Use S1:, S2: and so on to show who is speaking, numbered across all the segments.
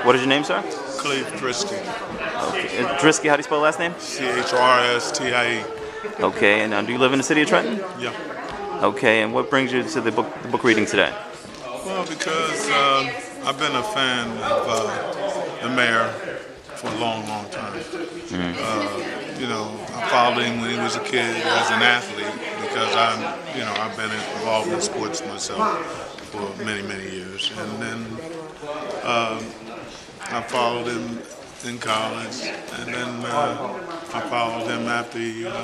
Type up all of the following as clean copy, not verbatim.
S1: What is your name, sir?
S2: Cleve Drisky.
S1: Okay. Drisky, how do you spell the last name?
S2: Chrstie.
S1: Okay, and do you live in the city of Trenton?
S2: Yeah.
S1: Okay, and what brings you to the book reading today?
S2: Well, because I've been a fan of the mayor for a long, long time. I followed him when he was a kid as an athlete because I've been involved in sports myself for many, many years. And then I followed him in college, and then I followed him after he got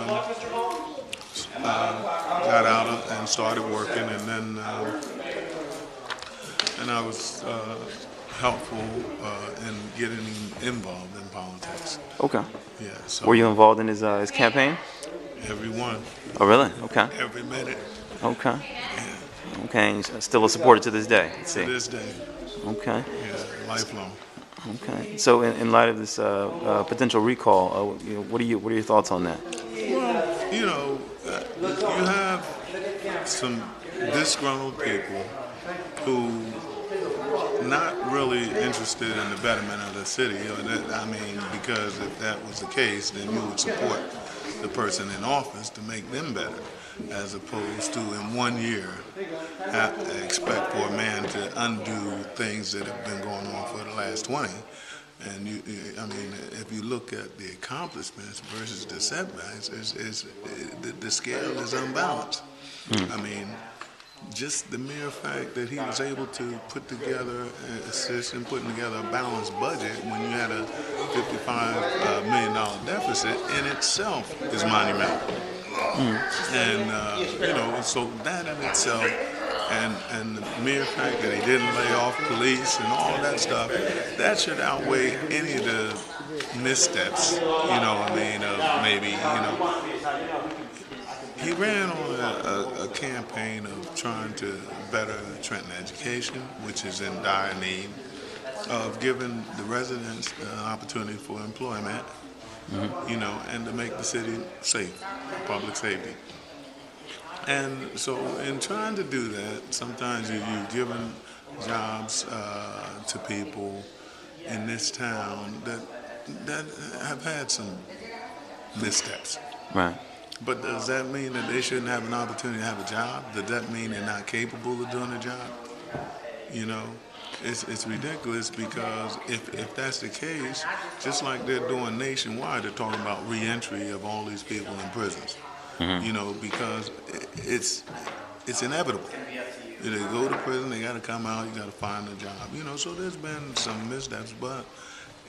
S2: out and started working, and then I was helpful in getting him involved in politics.
S1: Okay.
S2: Yeah. So
S1: Were you involved in his campaign?
S2: every one,
S1: Oh, really? Okay.
S2: every minute,
S1: Okay.
S2: yeah,
S1: Okay, and you're still a supporter to this day. Let's
S2: to
S1: see.
S2: this day,
S1: Okay.
S2: yeah, lifelong.
S1: Okay. So, in light of this potential recall, what are your thoughts on that?
S2: Well, you have some disgruntled people who not really interested in the betterment of the city. Because if that was the case, then you would support the person in office to make them better, as opposed to in 1 year expect for a man to undo things that have been going on for the last 20. And if you look at the accomplishments versus the setbacks, the scale is unbalanced. I mean, just the mere fact that he was able to put together, assist in putting together a balanced budget when you had a $55 million deficit in itself is monumental. And so that in itself, and the mere fact that he didn't lay off police and all that stuff, that should outweigh any of the missteps. He ran on a campaign of trying to better Trenton education, which is in dire need, of giving the residents an opportunity for employment, and to make the city safe, public safety. And so in trying to do that, sometimes you've given jobs to people in this town that have had some missteps.
S1: Right.
S2: But does that mean that they shouldn't have an opportunity to have a job? Does that mean they're not capable of doing a job? It's ridiculous, because if that's the case, just like they're doing nationwide, they're talking about reentry of all these people in prisons. Because it's inevitable. They go to prison, they got to come out, you got to find a job. So there's been some missteps, but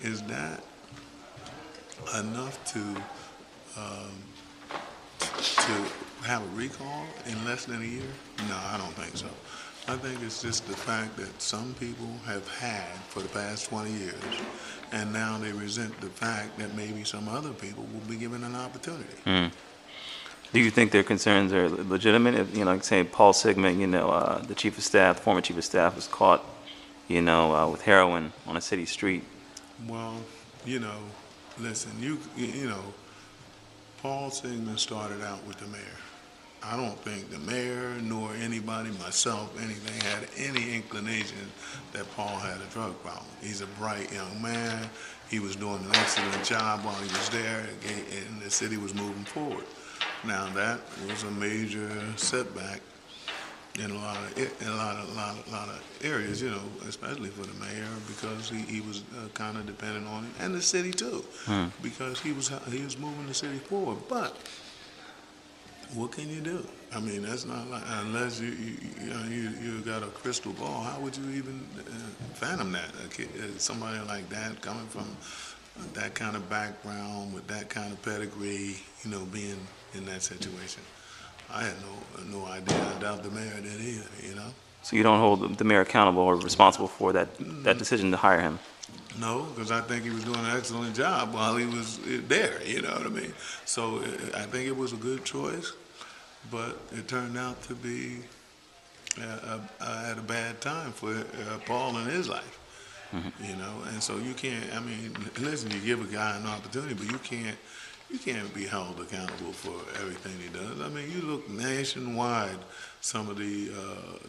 S2: is that enough to have a recall in less than a year? No, I don't think so. I think it's just the fact that some people have had for the past 20 years, and now they resent the fact that maybe some other people will be given an opportunity.
S1: Do you think their concerns are legitimate? If, like say Paul Sigmund, the chief of staff, former chief of staff, was caught, with heroin on a city street.
S2: Well, listen, Paul Sigmund started out with the mayor. I don't think the mayor nor anybody, myself, anything, had any inclination that Paul had a drug problem. He's a bright young man. He was doing an excellent job while he was there, and the city was moving forward. Now that was a major setback in a lot of areas, especially for the mayor, because he was kind of dependent on him, and the city too, because he was moving the city forward. But what can you do? I mean, that's not like, unless you got a crystal ball. How would you even fathom that? Somebody like that coming from that kind of background with that kind of pedigree, being in that situation. I had no idea. I doubt the mayor did either,
S1: So you don't hold the mayor accountable or responsible for that decision to hire him?
S2: No, because I think he was doing an excellent job while he was there, you know what I mean? So I think it was a good choice, but it turned out to be at a bad time for Paul in his life. And so you can't, listen, you give a guy an opportunity, but you can't be held accountable for everything he does. You look nationwide, some of the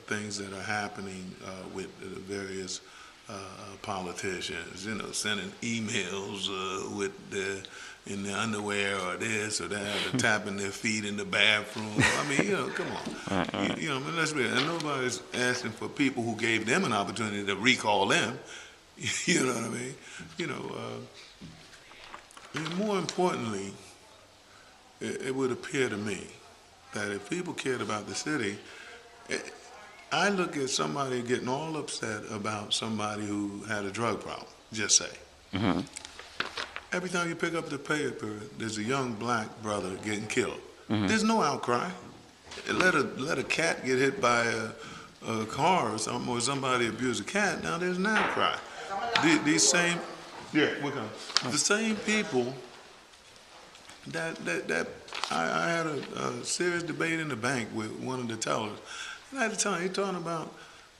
S2: things that are happening with the various politicians, you know, sending emails with in their underwear or this or that, or tapping their feet in the bathroom. I mean, you know, come on. You know, I mean, let's be, and nobody's asking for people who gave them an opportunity to recall them. You know what I mean? You know, and more importantly, it would appear to me that if people cared about the city, I look at somebody getting all upset about somebody who had a drug problem, just say.
S1: Mm-hmm.
S2: Every time you pick up the paper, there's a young black brother getting killed.
S1: Mm-hmm.
S2: There's no outcry. Let a cat get hit by a car or something, or somebody abuse a cat, now there's an outcry. These same, the same people that I had a serious debate in the bank with one of the tellers. And I had to tell him, he's talking about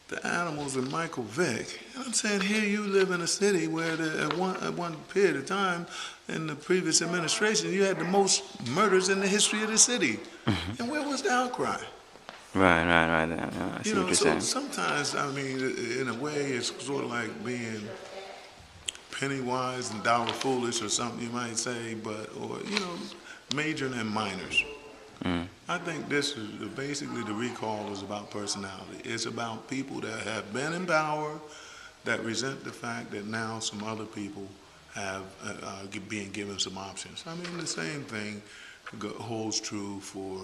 S2: the animals in Michael Vick. And I'm saying, here you live in a city where at one period of time in the previous administration, you had the most murders in the history of the city. And where was the outcry?
S1: Right. Yeah, I see what you're saying.
S2: Sometimes, I mean, in a way, it's sort of like being penny wise and dollar foolish or something you might say, or you know, majoring in minors. I think this is basically the recall is about personality. It's about people that have been in power that resent the fact that now some other people have being given some options. I mean, the same thing holds true for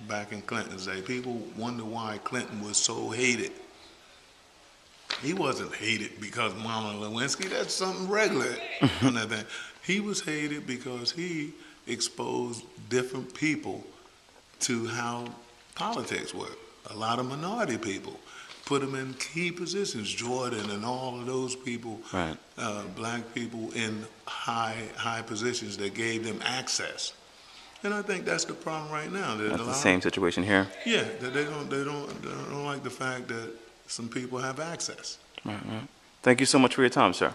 S2: back in Clinton's day. People wonder why Clinton was so hated. He wasn't hated because Monica Lewinsky, that's something regular. He was hated because he exposed different people to how politics work. A lot of minority people, put them in key positions. Jordan and all of those people,
S1: right.
S2: Black people in high positions that gave them access. And I think that's the problem right now.
S1: That's the same situation here.
S2: Yeah, that they don't like the fact that some people have access.
S1: Right. Thank you so much for your time, sir.